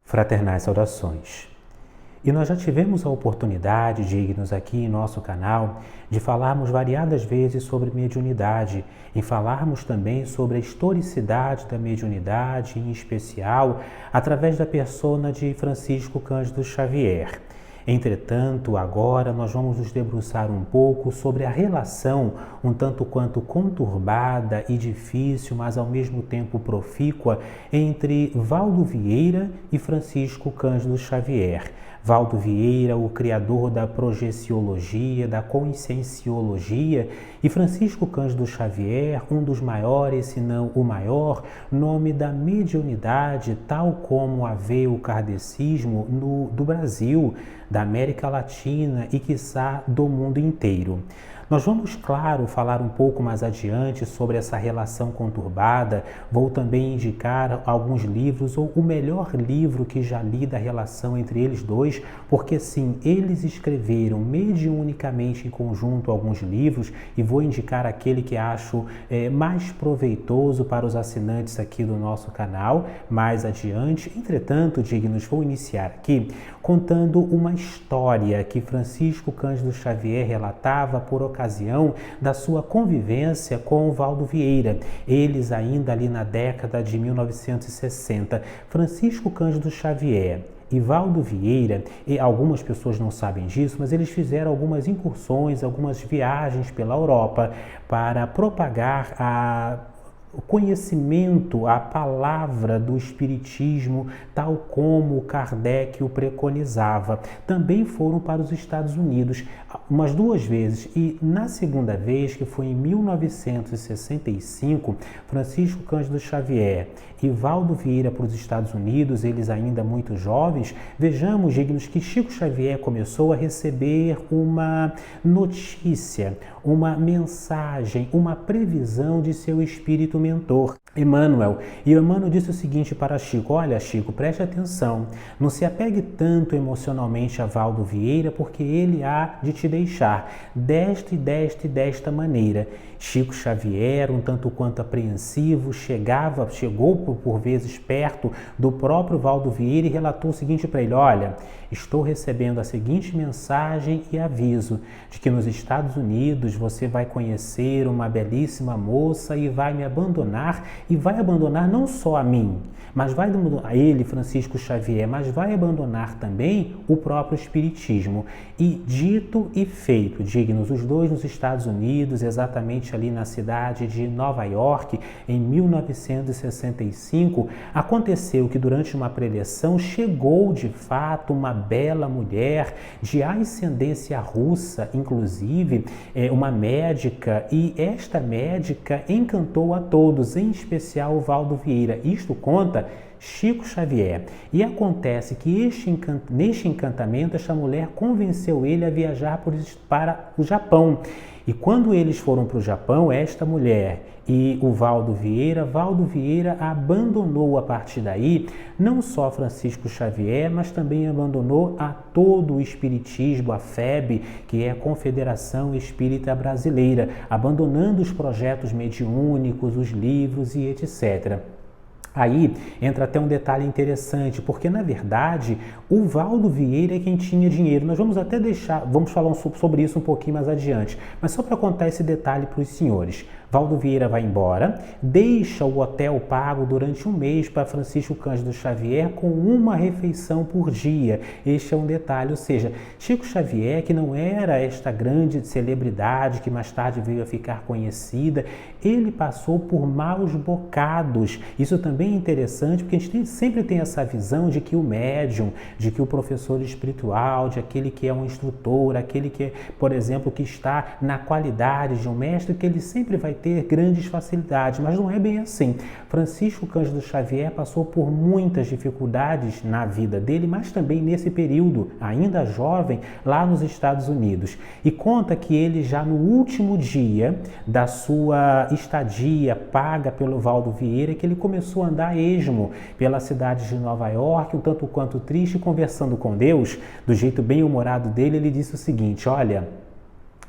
Fraternais saudações. E nós já tivemos a oportunidade, dignos aqui em nosso canal, de falarmos variadas vezes sobre mediunidade, e falarmos também sobre a historicidade da mediunidade, em especial através da persona de Francisco Cândido Xavier. Entretanto, agora nós vamos nos debruçar um pouco sobre a relação um tanto quanto conturbada e difícil, mas ao mesmo tempo profícua, entre Valdo Vieira e Francisco Cândido Xavier. Valdo Vieira, o criador da projeciologia, da conscienciologia, e Francisco Cândido Xavier, um dos maiores, se não o maior, nome da mediunidade, tal como a vê o kardecismo do Brasil, da América Latina e, quiçá, do mundo inteiro. Nós vamos, claro, falar um pouco mais adiante sobre essa relação conturbada. Vou também indicar alguns livros, ou o melhor livro que já li da relação entre eles dois, porque sim, eles escreveram mediunicamente em conjunto alguns livros, e vou indicar aquele que acho mais proveitoso para os assinantes aqui do nosso canal mais adiante. Entretanto, dignos, vou iniciar aqui contando uma história que Francisco Cândido Xavier relatava por ocasião da sua convivência com o Valdo Vieira. Eles ainda ali na década de 1960. Francisco Cândido Xavier e Valdo Vieira, e algumas pessoas não sabem disso, mas eles fizeram algumas incursões, algumas viagens pela Europa para propagar o conhecimento, a palavra do Espiritismo, tal como Kardec o preconizava. Também foram para os Estados Unidos umas duas vezes, e na segunda vez, que foi em 1965, Francisco Cândido Xavier e Valdo Vieira para os Estados Unidos, eles ainda muito jovens. Vejamos, dignos, que Chico Xavier começou a receber uma notícia, uma mensagem, uma previsão de seu espírito mentor, Emmanuel. E Emmanuel disse o seguinte para Chico: olha, Chico, preste atenção, não se apegue tanto emocionalmente a Valdo Vieira, porque ele há de te deixar desta e desta maneira. Chico Xavier, um tanto quanto apreensivo, chegou por vezes perto do próprio Valdo Vieira e relatou o seguinte para ele: olha, estou recebendo a seguinte mensagem e aviso de que nos Estados Unidos você vai conhecer uma belíssima moça e vai me abandonar, e vai abandonar não só a mim, mas vai abandonar ele, Francisco Xavier, mas vai abandonar também o próprio Espiritismo. E dito e feito, dignos, os dois nos Estados Unidos, exatamente ali na cidade de Nova York, em 1965, aconteceu que durante uma preleção chegou de fato uma bela mulher de ascendência russa, inclusive uma médica, e esta médica encantou a todos, em especial o Valdo Vieira. Isto conta Chico Xavier. E acontece que neste encantamento, esta mulher convenceu ele a viajar para o Japão. E quando eles foram para o Japão, esta mulher e o Valdo Vieira abandonou a partir daí não só Francisco Xavier, mas também abandonou a todo o Espiritismo, a FEB, que é a Confederação Espírita Brasileira, abandonando os projetos mediúnicos, os livros e etc. Aí entra até um detalhe interessante, porque na verdade o Valdo Vieira é quem tinha dinheiro. Nós vamos até vamos falar sobre isso um pouquinho mais adiante, mas só para contar esse detalhe para os senhores. Valdo Vieira vai embora, deixa o hotel pago durante um mês para Francisco Cândido Xavier com uma refeição por dia. Este é um detalhe, ou seja, Chico Xavier, que não era esta grande celebridade que mais tarde veio a ficar conhecida, ele passou por maus bocados. Isso também é interessante, porque a gente sempre tem essa visão de que o médium, de que o professor espiritual, de aquele que é um instrutor, aquele que, por exemplo, que está na qualidade de um mestre, que ele sempre vai ter grandes facilidades, mas não é bem assim. Francisco Cândido Xavier passou por muitas dificuldades na vida dele, mas também nesse período, ainda jovem, lá nos Estados Unidos. E conta que ele já no último dia da sua estadia paga pelo Valdo Vieira, que ele começou a andar esmo pela cidade de Nova York, um tanto quanto triste, conversando com Deus, do jeito bem humorado dele. Ele disse o seguinte: olha,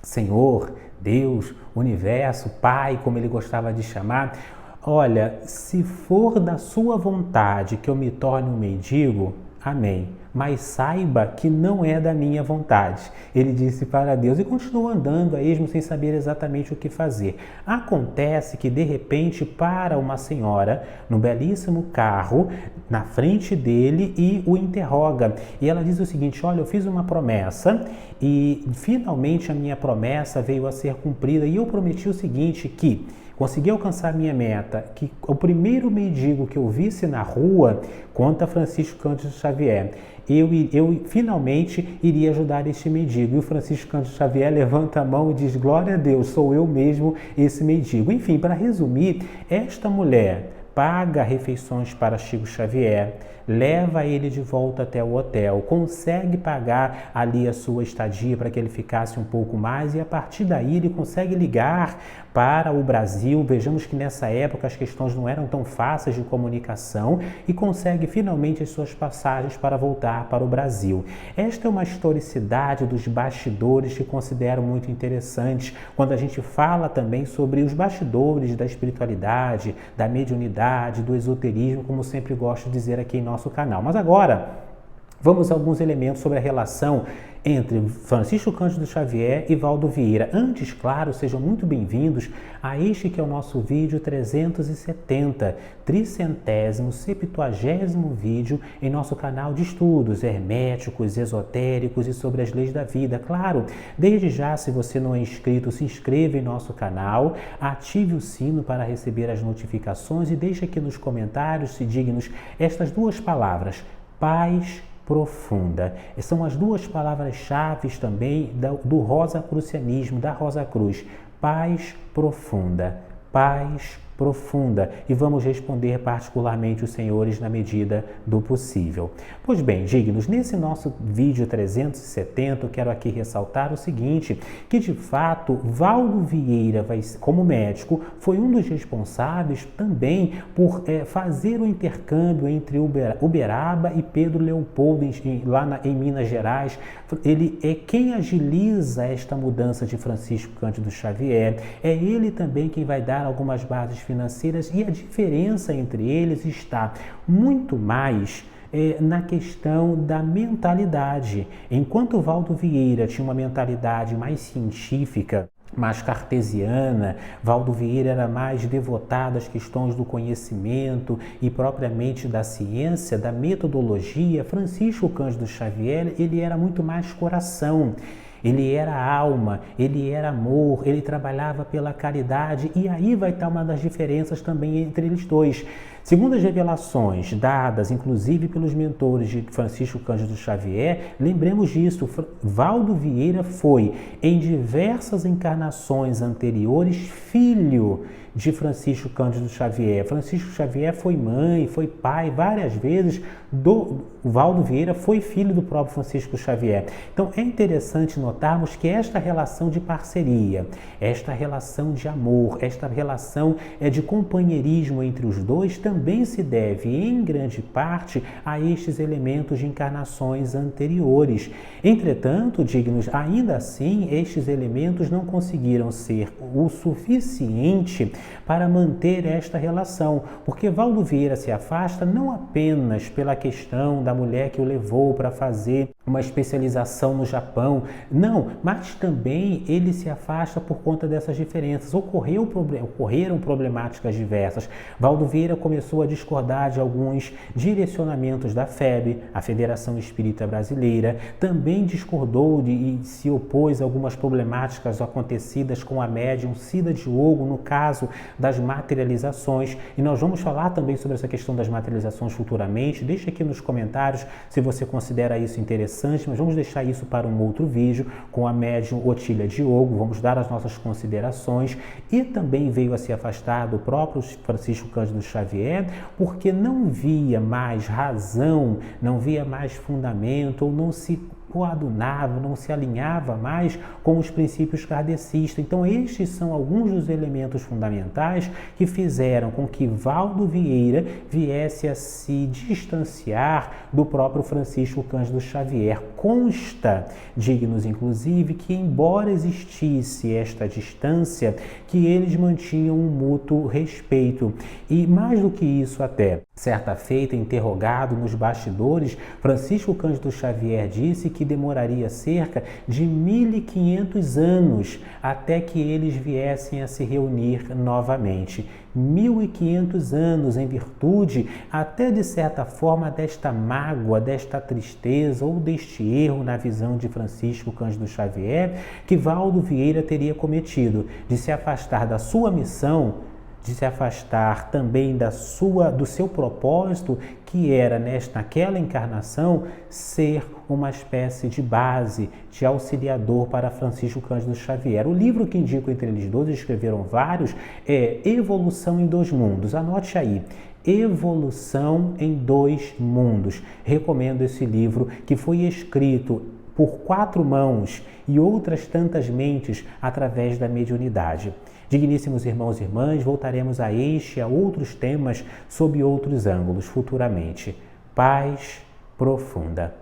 Senhor, Deus, Universo, Pai, como ele gostava de chamar, olha, se for da sua vontade que eu me torne um mendigo, Amém. Mas saiba que não é da minha vontade. Ele disse para Deus e continuou andando a esmo sem saber exatamente o que fazer. Acontece que de repente para uma senhora no belíssimo carro na frente dele e o interroga. E ela diz o seguinte: olha, eu fiz uma promessa e finalmente a minha promessa veio a ser cumprida e eu prometi o seguinte, que consegui alcançar minha meta, que o primeiro mendigo que eu visse na rua, conta Francisco Cândido Xavier, eu finalmente iria ajudar este mendigo. E o Francisco Cândido Xavier levanta a mão e diz: glória a Deus, sou eu mesmo esse mendigo. Enfim, para resumir, esta mulher paga refeições para Chico Xavier, leva ele de volta até o hotel, consegue pagar ali a sua estadia para que ele ficasse um pouco mais e a partir daí ele consegue ligar para o Brasil. Vejamos que nessa época as questões não eram tão fáceis de comunicação e consegue finalmente as suas passagens para voltar para o Brasil. Esta é uma historicidade dos bastidores que considero muito interessante quando a gente fala também sobre os bastidores da espiritualidade, da mediunidade, do esoterismo, como sempre gosto de dizer aqui em nosso canal. Mas agora, vamos a alguns elementos sobre a relação entre Francisco Cândido Xavier e Valdo Vieira. Antes, claro, sejam muito bem-vindos a este que é o nosso vídeo 370, 370º vídeo em nosso canal de estudos herméticos, esotéricos e sobre as leis da vida. Claro, desde já, se você não é inscrito, se inscreva em nosso canal, ative o sino para receber as notificações e deixe aqui nos comentários, se dignos, estas duas palavras: paz profunda. São as duas palavras-chave também do rosacrucianismo, da Rosa Cruz. Paz profunda. Paz profunda. E vamos responder particularmente os senhores na medida do possível. Pois bem, dignos, nesse nosso vídeo 370, eu quero aqui ressaltar o seguinte, que de fato Valdo Vieira, como médico, foi um dos responsáveis também por fazer o intercâmbio entre Uberaba e Pedro Leopoldo em Minas Gerais. Ele é quem agiliza esta mudança de Francisco Cândido Xavier. É ele também quem vai dar algumas bases financeiras e a diferença entre eles está muito mais na questão da mentalidade. Enquanto Valdo Vieira tinha uma mentalidade mais científica, mais cartesiana, Valdo Vieira era mais devotado às questões do conhecimento e propriamente da ciência, da metodologia, Francisco Cândido Xavier, ele era muito mais coração. Ele era alma, ele era amor, ele trabalhava pela caridade e aí vai estar uma das diferenças também entre eles dois. Segundo as revelações dadas, inclusive pelos mentores de Francisco Cândido Xavier, lembremos disso, Valdo Vieira foi, em diversas encarnações anteriores, filho de Francisco Cândido Xavier. Francisco Xavier foi mãe, foi pai várias vezes, Valdo Vieira foi filho do próprio Francisco Xavier. Então é interessante notarmos que esta relação de parceria, esta relação de amor, esta relação de companheirismo entre os dois também se deve, em grande parte, a estes elementos de encarnações anteriores. Entretanto, dignos, ainda assim, estes elementos não conseguiram ser o suficiente para manter esta relação, porque Valdo Vieira se afasta não apenas pela questão da mulher que o levou para fazer uma especialização no Japão, não, mas também ele se afasta por conta dessas diferenças. Ocorreram problemáticas diversas. Valdo Vieira começou a discordar de alguns direcionamentos da FEB, a Federação Espírita Brasileira, também discordou e se opôs a algumas problemáticas acontecidas com a médium Cida Diogo, no caso das materializações, e nós vamos falar também sobre essa questão das materializações futuramente. Deixa aqui nos comentários se você considera isso interessante, mas vamos deixar isso para um outro vídeo com a médium Otília Diogo, vamos dar as nossas considerações. E também veio a se afastar do próprio Francisco Cândido Xavier porque não via mais razão, não via mais fundamento ou não se coadunava, não se alinhava mais com os princípios kardecistas. Então, estes são alguns dos elementos fundamentais que fizeram com que Valdo Vieira viesse a se distanciar do próprio Francisco Cândido Xavier. Consta, dignos inclusive, que embora existisse esta distância, que eles mantinham um mútuo respeito. E mais do que isso até, certa feita, interrogado nos bastidores, Francisco Cândido Xavier disse que demoraria cerca de 1500 anos até que eles viessem a se reunir novamente. 1500 anos, em virtude até de certa forma desta mágoa, desta tristeza ou deste erro na visão de Francisco Cândido Xavier que Valdo Vieira teria cometido, de se afastar da sua missão, de se afastar também do seu propósito, que era naquela encarnação ser uma espécie de base, de auxiliador para Francisco Cândido Xavier. O livro que indico entre eles dois, escreveram vários, é Evolução em Dois Mundos. Anote aí, Evolução em Dois Mundos. Recomendo esse livro, que foi escrito por 4 mãos e outras tantas mentes através da mediunidade. Digníssimos irmãos e irmãs, voltaremos a este e a outros temas sob outros ângulos futuramente. Paz profunda.